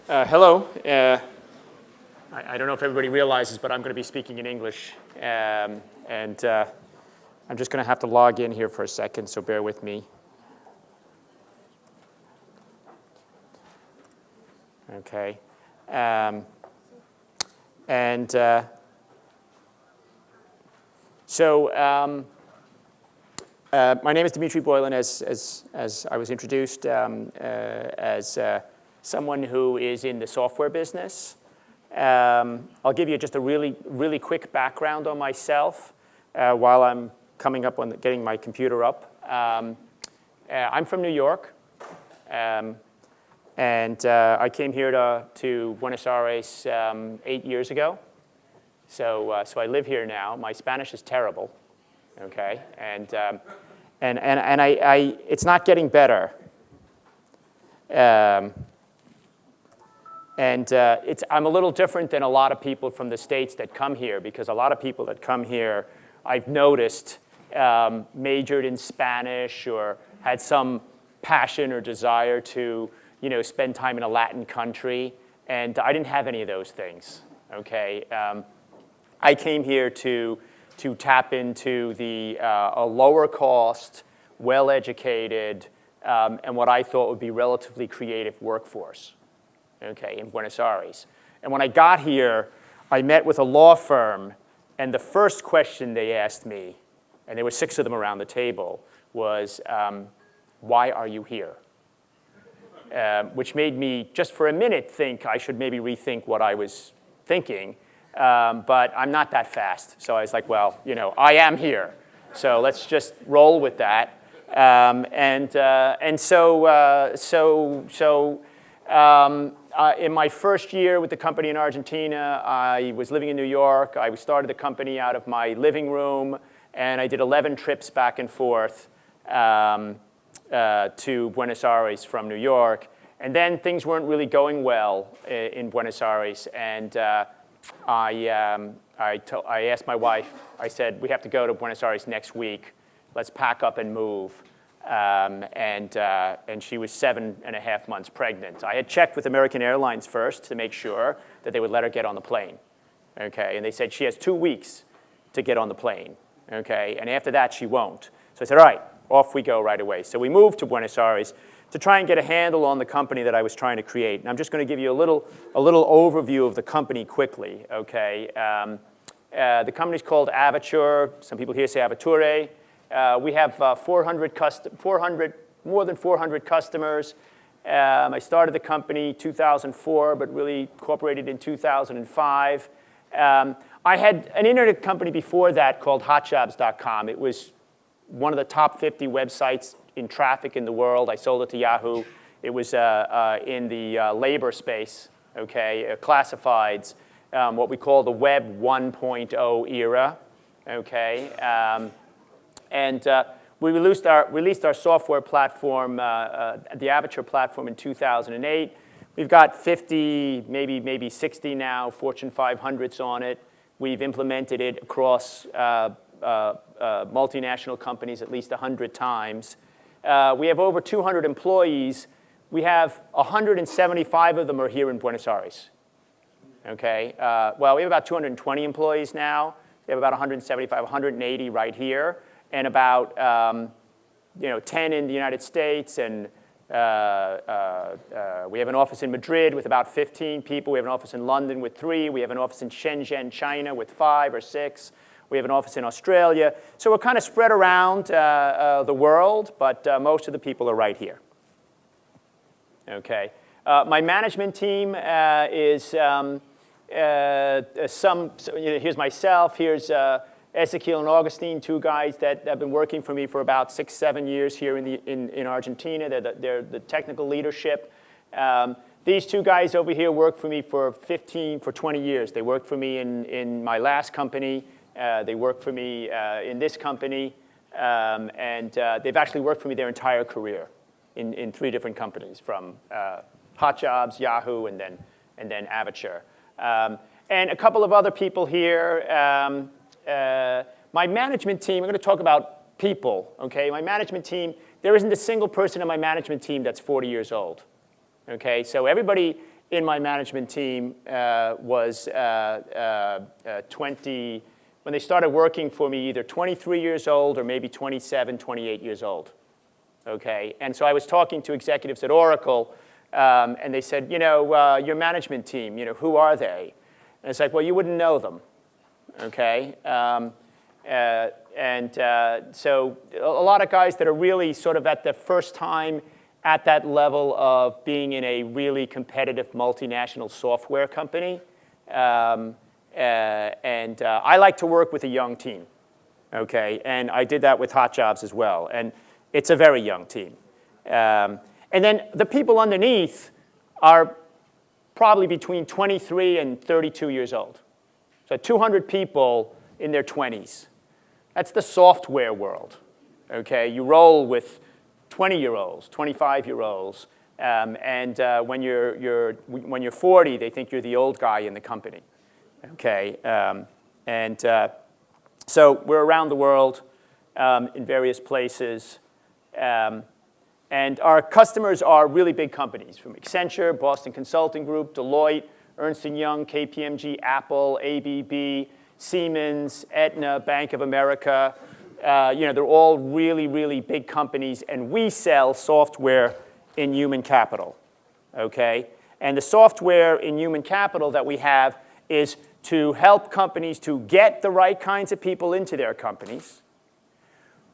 Hello. I don't know if everybody realizes, but I'm going to be speaking in English. I'm just going to have to log in here for a second, so bear with me. Okay. My name is Dimitri Boylan, as I was introduced, as someone who is in the software business. I'll give you just a really quick background on myself while I'm coming up on getting my computer up. I'm from New York, and I came here to Buenos Aires 8 years ago. So I live here now. My Spanish is terrible, okay, and it's not getting better. I'm a little different than a lot of people from the States that come here, because a lot of people that come here, I've noticed, majored in Spanish or had some passion or desire to, spend time in a Latin country, and I didn't have any of those things. Okay, I came here to tap into a lower cost, well-educated, and what I thought would be relatively creative workforce. Okay, in Buenos Aires. And when I got here, I met with a law firm, and the first question they asked me, and there were 6 of them around the table, was, why are you here? Which made me, just for a minute, think I should maybe rethink what I was thinking, but I'm not that fast. So I was like, well, I am here, so let's just roll with that. In my first year with the company in Argentina, I was living in New York. I started the company out of my living room, and I did 11 trips back and forth to Buenos Aires from New York. And then things weren't really going well in Buenos Aires, and I asked my wife, I said, we have to go to Buenos Aires next week. Let's pack up and move. And she was 7.5 months pregnant. I had checked with American Airlines first to make sure that they would let her get on the plane. Okay, and they said she has 2 weeks to get on the plane. Okay, and after that she won't. So I said, all right, off we go right away. So we moved to Buenos Aires to try and get a handle on the company that I was trying to create. And I'm just going to give you a little overview of the company quickly. Okay, the company's called Avature. Some people here say Avature. We have more than 400 customers. I started the company 2004, but really incorporated in 2005. I had an internet company before that called hotjobs.com. It was one of the top 50 websites in traffic in the world. I sold it to Yahoo. It was in the labor space, okay, classifieds, what we call the Web 1.0 era, okay. We released our software platform, the Avature platform, in 2008. We've got 50, maybe 60 now, Fortune 500s on it. We've implemented it across multinational companies at least 100 times. We have over 200 employees. We have 175 of them are here in Buenos Aires. Okay. Well, we have about 220 employees now. We have about 175, 180 right here, and about 10 in the United States, and we have an office in Madrid with about 15 people. We have an office in London with 3. We have an office in Shenzhen, China with 5 or 6. We have an office in Australia. So we're kind of spread around the world, but most of the people are right here. Okay. My management team is here's myself, here's Ezequiel and Augustine, 2 guys that have been working for me for about 6-7 years here in Argentina. They're the technical leadership. These 2 guys over here worked for me for 20 years. They worked for me in my last company. They worked for me in this company. And they've actually worked for me their entire career in 3 different companies, from Hot Jobs, Yahoo, and then Avature. And a couple of other people here. My management team, I'm going to talk about people, okay? My management team, there isn't a single person in my management team that's 40 years old, okay? So everybody in my management team was 20, when they started working for me, either 23 years old or maybe 27, 28 years old. Okay, and so I was talking to executives at Oracle, and they said, your management team, who are they? And it's like, well, you wouldn't know them, okay? So a lot of guys that are really sort of at the first time at that level of being in a really competitive multinational software company. I like to work with a young team, okay? And I did that with Hot Jobs as well. And it's a very young team. And then the people underneath are probably between 23 and 32 years old. So 200 people in their 20s. That's the software world, okay? You roll with 20-year-olds, 25-year-olds, and when you're 40, they think you're the old guy in the company, okay? So we're around the world in various places, and our customers are really big companies, from Accenture, Boston Consulting Group, Deloitte, Ernst & Young, KPMG, Apple, ABB, Siemens, Aetna, Bank of America. They're all really, really big companies, and we sell software in human capital, okay? And the software in human capital that we have is to help companies to get the right kinds of people into their companies,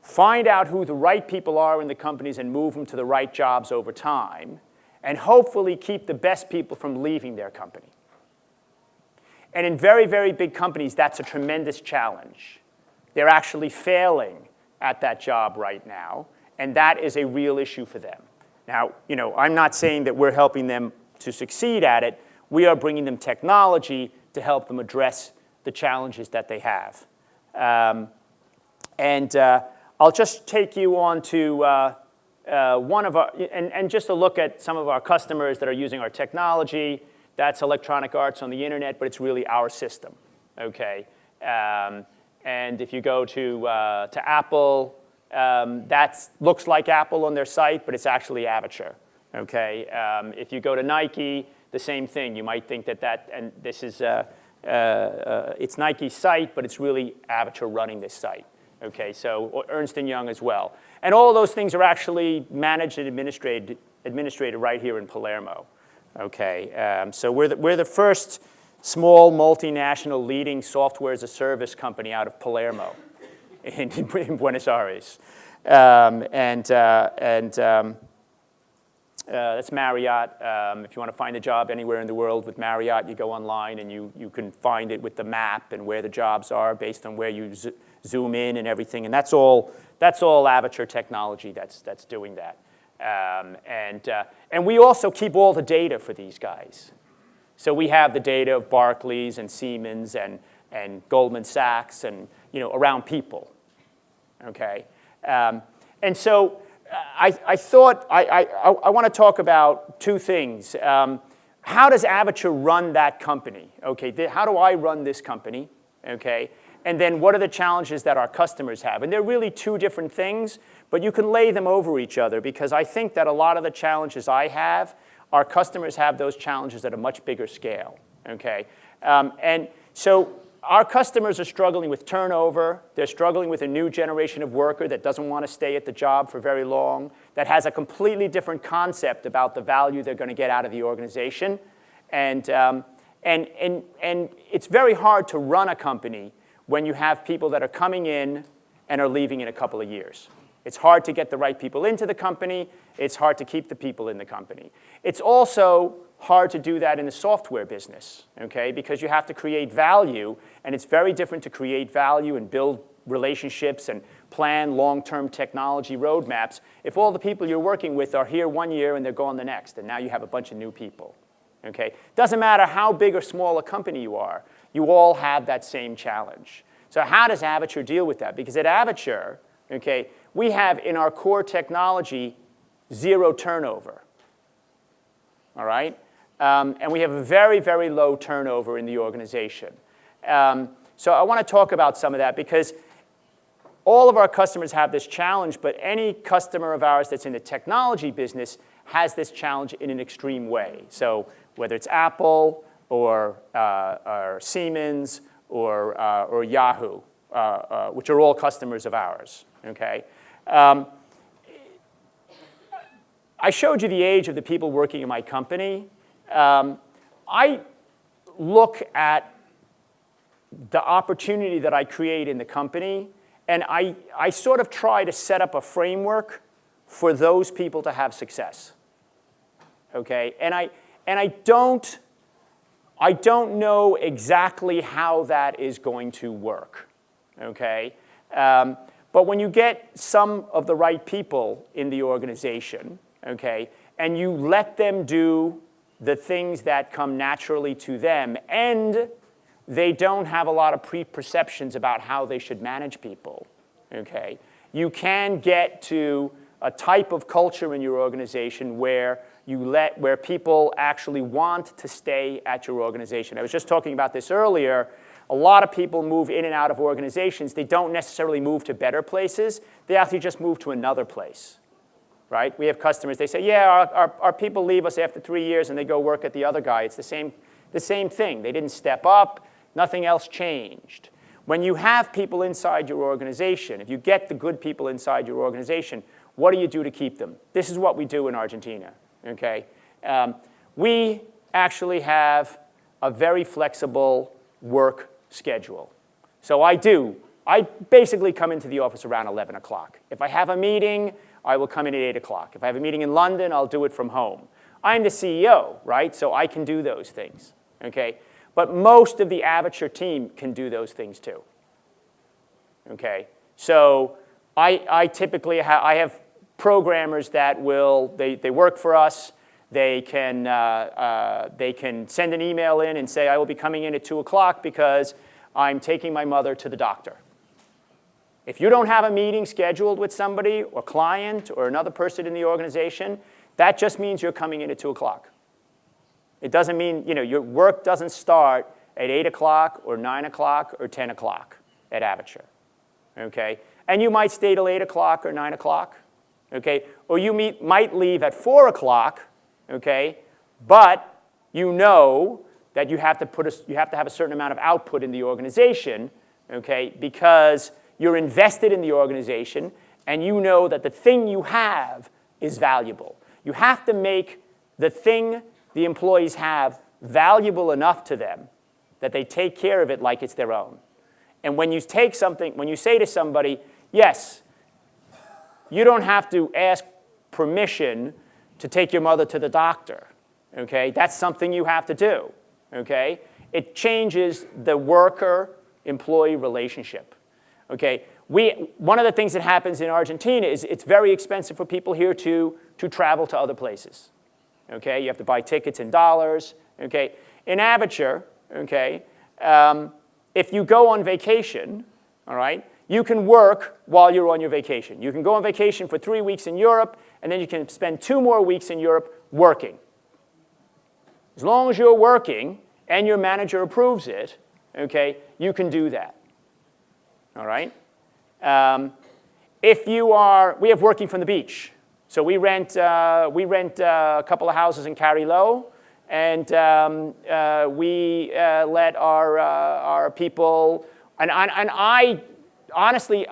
find out who the right people are in the companies and move them to the right jobs over time, and hopefully keep the best people from leaving their company. And in very, very big companies, that's a tremendous challenge. They're actually failing at that job right now, and that is a real issue for them. Now, I'm not saying that we're helping them to succeed at it. We are bringing them technology to help them address the challenges that they have. I'll just take you on to one of our, and just to look at some of our customers that are using our technology. That's Electronic Arts on the internet, but it's really our system, okay? And if you go to Apple, that looks like Apple on their site, but it's actually Avature, okay? If you go to Nike, the same thing. You might think and this is, it's Nike's site, but it's really Avature running this site, okay? So Ernst & Young as well. And all of those things are actually managed and administrated right here in Palermo, okay? So we're the first small multinational leading software as a service company out of Palermo in Buenos Aires. That's Marriott. If you want to find a job anywhere in the world with Marriott, you go online and you can find it with the map and where the jobs are based on where you zoom in and everything. And that's all Avature technology that's doing that. And we also keep all the data for these guys. So we have the data of Barclays and Siemens and Goldman Sachs and around people, okay? And so I thought I want to talk about two things. How does Avature run that company? Okay, how do I run this company? Okay, and then what are the challenges that our customers have? And they're really two different things, but you can lay them over each other because I think that a lot of the challenges I have, our customers have those challenges at a much bigger scale, okay? And so our customers are struggling with turnover. They're struggling with a new generation of worker that doesn't want to stay at the job for very long, that has a completely different concept about the value they're going to get out of the organization. And it's very hard to run a company when you have people that are coming in and are leaving in a couple of years. It's hard to get the right people into the company. It's hard to keep the people in the company. It's also hard to do that in the software business, okay? Because you have to create value, and it's very different to create value and build relationships and plan long-term technology roadmaps if all the people you're working with are here 1 year and they're gone the next, and now you have a bunch of new people, okay? Doesn't matter how big or small a company you are, you all have that same challenge. So how does Avature deal with that? Because at Avature, okay, we have in our core technology 0 turnover, all right? And we have a very, very low turnover in the organization. So I want to talk about some of that because all of our customers have this challenge, but any customer of ours that's in the technology business has this challenge in an extreme way. So whether it's Apple or Siemens or Yahoo, which are all customers of ours, okay? I showed you the age of the people working in my company. I look at the opportunity that I create in the company, and I sort of try to set up a framework for those people to have success, okay? And I don't know exactly how that is going to work, okay? But when you get some of the right people in the organization, okay, and you let them do the things that come naturally to them, and they don't have a lot of preperceptions about how they should manage people, okay, you can get to a type of culture in your organization where people actually want to stay at your organization. I was just talking about this earlier. A lot of people move in and out of organizations. They don't necessarily move to better places. They actually just move to another place. Right? We have customers, they say, yeah, our people leave us after 3 years and they go work at the other guy. It's the same thing. They didn't step up. Nothing else changed. When you have people inside your organization, if you get the good people inside your organization, what do you do to keep them? This is what we do in Argentina, okay? We actually have a very flexible work schedule. So I basically come into the office around 11 o'clock. If I have a meeting, I will come in at 8 o'clock. If I have a meeting in London, I'll do it from home. I'm the CEO, right? So I can do those things, okay? But most of the Avature team can do those things too, okay? So I typically have programmers that they work for us. They can send an email in and say, I will be coming in at 2 o'clock because I'm taking my mother to the doctor. If you don't have a meeting scheduled with somebody or client or another person in the organization, that just means you're coming in at 2 o'clock. It doesn't mean, your work doesn't start at 8 o'clock or 9 o'clock or 10 o'clock at Avature, okay? And you might stay till 8 o'clock or 9 o'clock, okay? Or you might leave at 4 o'clock, okay? But you know that you have to have a certain amount of output in the organization, okay? Because you're invested in the organization, and you know that the thing you have is valuable. You have to make the thing the employees have valuable enough to them that they take care of it like it's their own. And when you say to somebody, yes, you don't have to ask permission to take your mother to the doctor, okay? That's something you have to do, okay? It changes the worker-employee relationship. Okay, one of the things that happens in Argentina is it's very expensive for people here to travel to other places. Okay, you have to buy tickets in dollars. Okay, in Avature, okay, if you go on vacation, all right, you can work while you're on your vacation. You can go on vacation for 3 weeks in Europe, and then you can spend 2 more weeks in Europe working. As long as you're working and your manager approves it, okay, you can do that. All right. We have working from the beach. So we rent a couple of houses in Carrillo, and we let our people. And I honestly,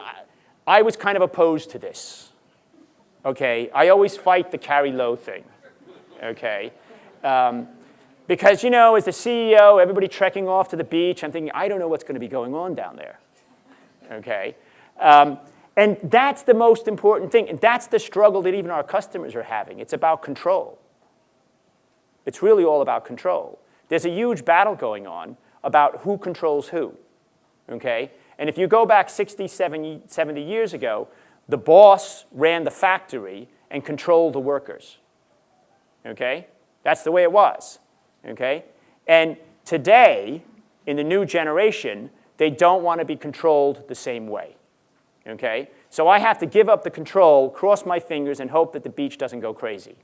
I was kind of opposed to this. Okay, I always fight the Carrillo thing. Okay. Because, as the CEO, everybody trekking off to the beach, I'm thinking, I don't know what's going to be going on down there. Okay, and that's the most important thing, and that's the struggle that even our customers are having. It's about control. It's really all about control. There's a huge battle going on about who controls who, okay? And if you go back 60, 70 years ago, the boss ran the factory and controlled the workers, okay? That's the way it was, okay? And today, in the new generation, they don't want to be controlled the same way, okay? So I have to give up the control, cross my fingers, and hope that the beach doesn't go crazy,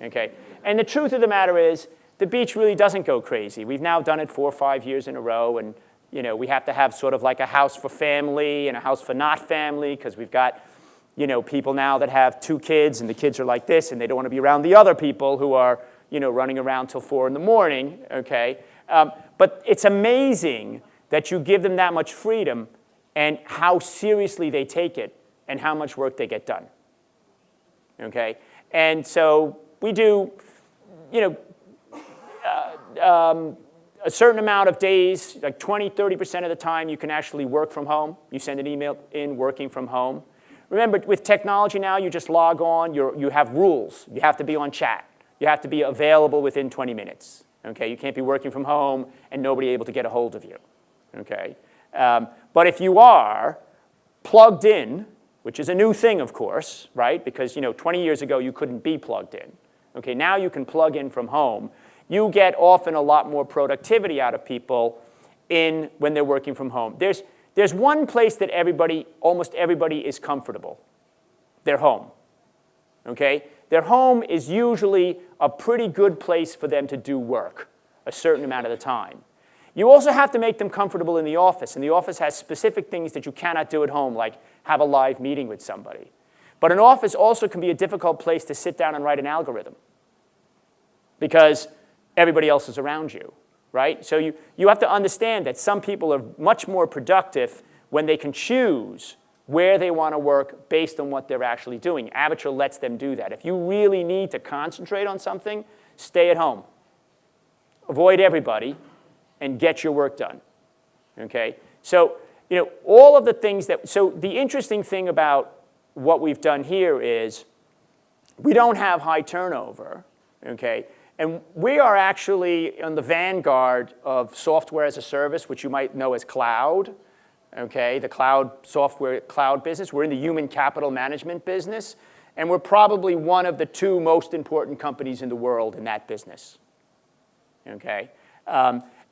okay? And the truth of the matter is, the beach really doesn't go crazy. We've now done it 4 or 5 years in a row, and we have to have sort of like a house for family and a house for not family, because we've got people now that have 2 kids, and the kids are like this, and they don't want to be around the other people who are, running around till 4 in the morning, okay? But it's amazing that you give them that much freedom and how seriously they take it and how much work they get done, okay? And so we do, a certain amount of days, like 20, 30% of the time, you can actually work from home. You send an email in working from home. Remember, with technology now, you just log on. You have rules. You have to be on chat. You have to be available within 20 minutes. Okay? You can't be working from home and nobody able to get a hold of you. Okay? But if you are plugged in, which is a new thing, of course, right? Because 20 years ago, you couldn't be plugged in. Okay? Now you can plug in from home. You get often a lot more productivity out of people when they're working from home. There's one place that almost everybody is comfortable. Their home, okay? Their home is usually a pretty good place for them to do work a certain amount of the time. You also have to make them comfortable in the office, and the office has specific things that you cannot do at home, like have a live meeting with somebody. But an office also can be a difficult place to sit down and write an algorithm because everybody else is around you, right? So you have to understand that some people are much more productive when they can choose where they want to work based on what they're actually doing. Avature lets them do that. If you really need to concentrate on something, stay at home. Avoid everybody and get your work done, okay? So, all of the things so the interesting thing about what we've done here is we don't have high turnover, okay? And we are actually on the vanguard of software as a service, which you might know as cloud, okay? The cloud business. We're in the human capital management business, and we're probably one of the 2 most important companies in the world in that business, okay?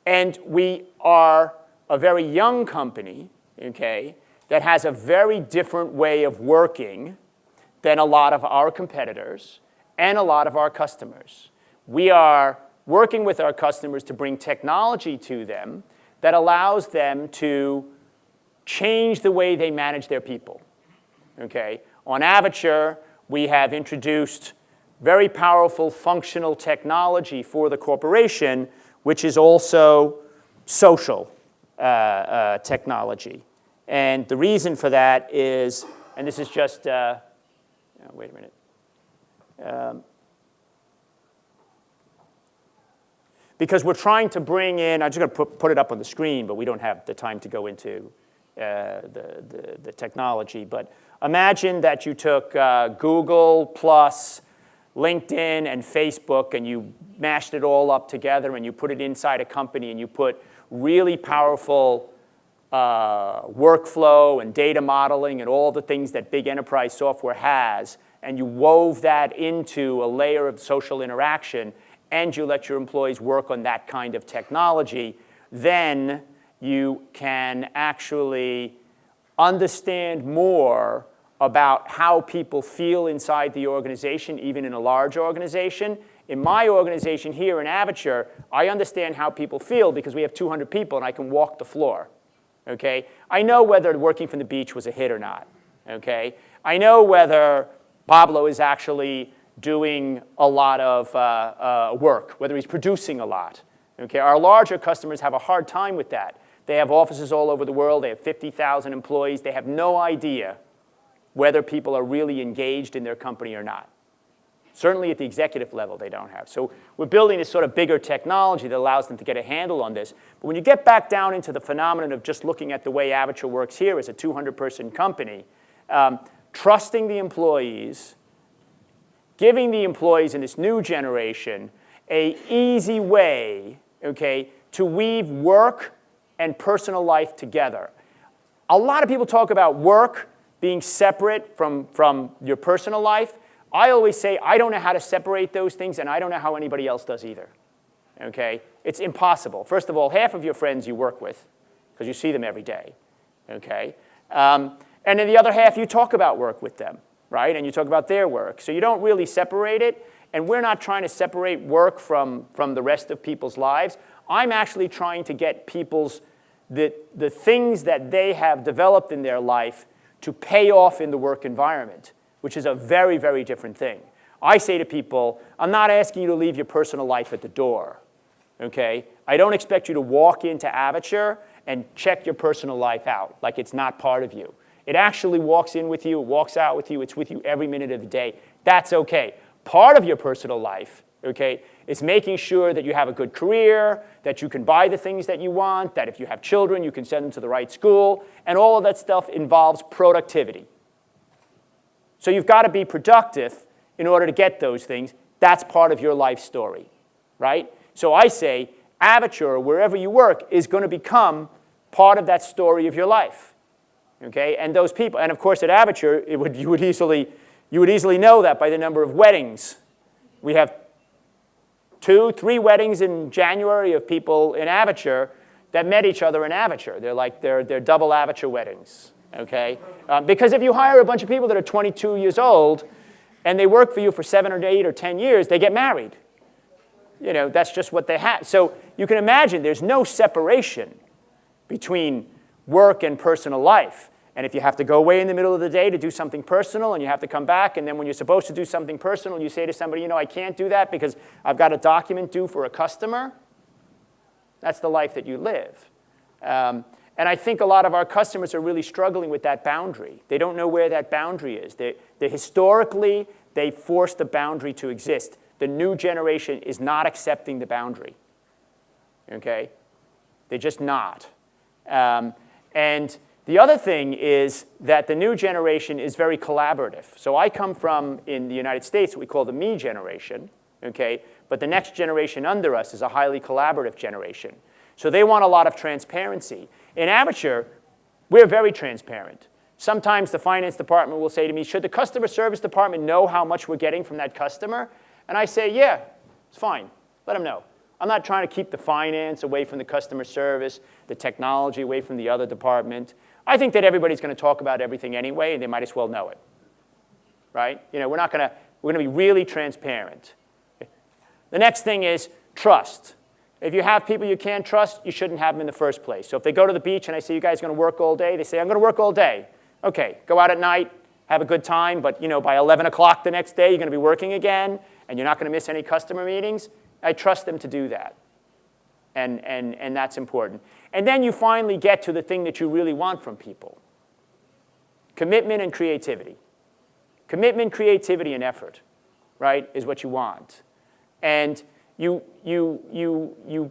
And we are a very young company, okay, that has a very different way of working than a lot of our competitors and a lot of our customers. We are working with our customers to bring technology to them that allows them to change the way they manage their people, okay? On Avature, we have introduced very powerful functional technology for the corporation, which is also social technology. And the reason for that is, and this is just, wait a minute. Because we're trying to bring in, I'm just going to put it up on the screen, but we don't have the time to go into the technology. But imagine that you took Google plus LinkedIn and Facebook and you mashed it all up together and you put it inside a company and you put really powerful workflow and data modeling and all the things that big enterprise software has, and you wove that into a layer of social interaction, and you let your employees work on that kind of technology, then you can actually understand more about how people feel inside the organization, even in a large organization. In my organization here in Avature, I understand how people feel because we have 200 people and I can walk the floor, okay? I know whether working from the beach was a hit or not, okay? I know whether Pablo is actually doing a lot of work, whether he's producing a lot. Okay? Our larger customers have a hard time with that. They have offices all over the world. They have 50,000 employees. They have no idea whether people are really engaged in their company or not. Certainly at the executive level, they don't have. So we're building this sort of bigger technology that allows them to get a handle on this. But when you get back down into the phenomenon of just looking at the way Avature works here as a 200-person company, trusting the employees, giving the employees in this new generation an easy way, okay, to weave work and personal life together. A lot of people talk about work being separate from your personal life. I always say I don't know how to separate those things, and I don't know how anybody else does either, okay? It's impossible. First of all, half of your friends you work with because you see them every day, okay? And then the other half, you talk about work with them, right? And you talk about their work. So you don't really separate it, and we're not trying to separate work from the rest of people's lives. I'm actually trying to get the things that they have developed in their life to pay off in the work environment, which is a very, very different thing. I say to people, I'm not asking you to leave your personal life at the door, okay? I don't expect you to walk into Avature and check your personal life out like it's not part of you. It actually walks in with you, it walks out with you, it's with you every minute of the day. That's okay. Part of your personal life, okay, is making sure that you have a good career, that you can buy the things that you want, that if you have children, you can send them to the right school, and all of that stuff involves productivity. So you've got to be productive in order to get those things. That's part of your life story, right? So I say Avature, wherever you work, is going to become part of that story of your life, okay? And those people, and of course at Avature, you would easily know that by the number of weddings. We have 2, 3 weddings in January of people in Avature that met each other in Avature. They're double Avature weddings, okay? Because if you hire a bunch of people that are 22 years old and they work for you for 7 or 8 or 10 years, they get married. You know, that's just what they have. So you can imagine there's no separation between work and personal life. And if you have to go away in the middle of the day to do something personal and you have to come back, and then when you're supposed to do something personal, you say to somebody, you know, I can't do that because I've got a document due for a customer, that's the life that you live. And I think a lot of our customers are really struggling with that boundary. They don't know where that boundary is. Historically, they forced the boundary to exist. The new generation is not accepting the boundary, okay? They're just not. And the other thing is that the new generation is very collaborative. So I come from, in the United States, what we call the me generation, okay? But the next generation under us is a highly collaborative generation. So they want a lot of transparency. In Avature, we're very transparent. Sometimes the finance department will say to me, should the customer service department know how much we're getting from that customer? And I say, yeah, it's fine. Let them know. I'm not trying to keep the finance away from the customer service, the technology away from the other department. I think that everybody's going to talk about everything anyway, and they might as well know it, right? You know, we're going to be really transparent. The next thing is trust. If you have people you can't trust, you shouldn't have them in the first place. So if they go to the beach and I say, you guys are going to work all day, they say, I'm going to work all day. Okay, go out at night, have a good time, but you know, by 11 o'clock the next day, you're going to be working again, and you're not going to miss any customer meetings. I trust them to do that. And that's important. And then you finally get to the thing that you really want from people. Commitment and creativity. Commitment, creativity, and effort, right, is what you want. And you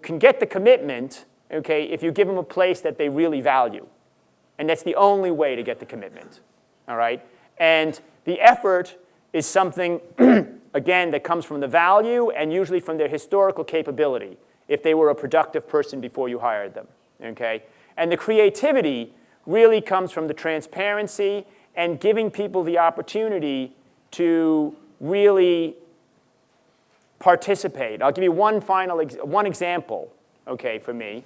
can get the commitment, okay, if you give them a place that they really value. And that's the only way to get the commitment, all right? And the effort is something, again, that comes from the value and usually from their historical capability, if they were a productive person before you hired them, okay? And the creativity really comes from the transparency and giving people the opportunity to really participate. I'll give you one example, okay, for me,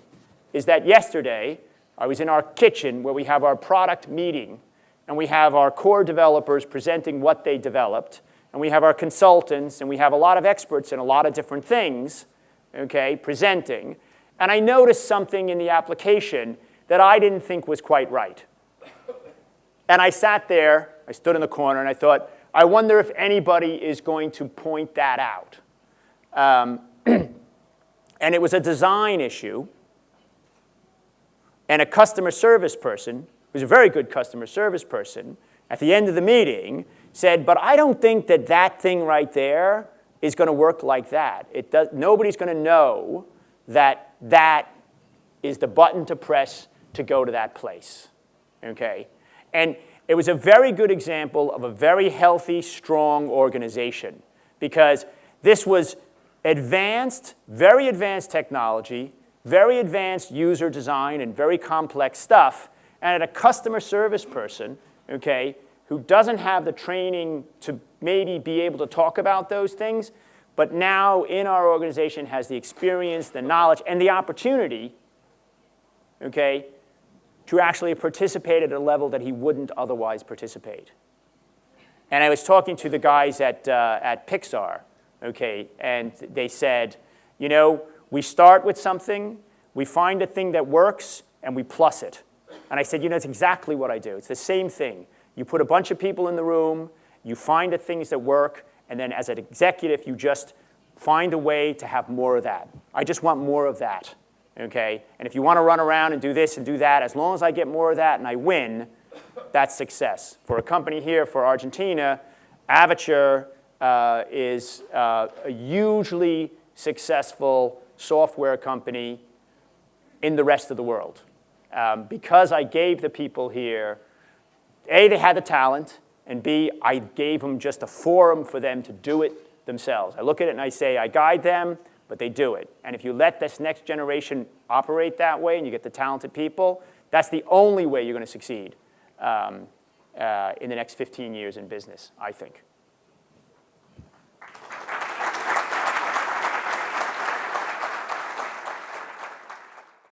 is that yesterday I was in our kitchen where we have our product meeting, and we have our core developers presenting what they developed, and we have our consultants, and we have a lot of experts in a lot of different things, okay, presenting. And I noticed something in the application that I didn't think was quite right. And I sat there, I stood in the corner, and I thought, I wonder if anybody is going to point that out. And it was a design issue. And a customer service person, who's a very good customer service person, at the end of the meeting said, but I don't think that that thing right there is going to work like that. Nobody's going to know that that is the button to press to go to that place, okay? And it was a very good example of a very healthy, strong organization because this was advanced, very advanced technology, very advanced user design and very complex stuff, and a customer service person, okay, who doesn't have the training to maybe be able to talk about those things, but now in our organization has the experience, the knowledge, and the opportunity, okay, to actually participate at a level that he wouldn't otherwise participate. And I was talking to the guys at Pixar, okay, and they said, you know, we start with something, we find a thing that works, and we plus it. And I said, you know, it's exactly what I do. It's the same thing. You put a bunch of people in the room, you find the things that work, and then as an executive, you just find a way to have more of that. I just want more of that, okay? And if you want to run around and do this and do that, as long as I get more of that and I win, that's success. For a company here, for Argentina, Avature is a hugely successful software company in the rest of the world. Because I gave the people here, A, they had the talent, and B, I gave them just a forum for them to do it themselves. I look at it and I say, I guide them, but they do it. And if you let this next generation operate that way and you get the talented people, that's the only way you're going to succeed in the next 15 years in business, I think.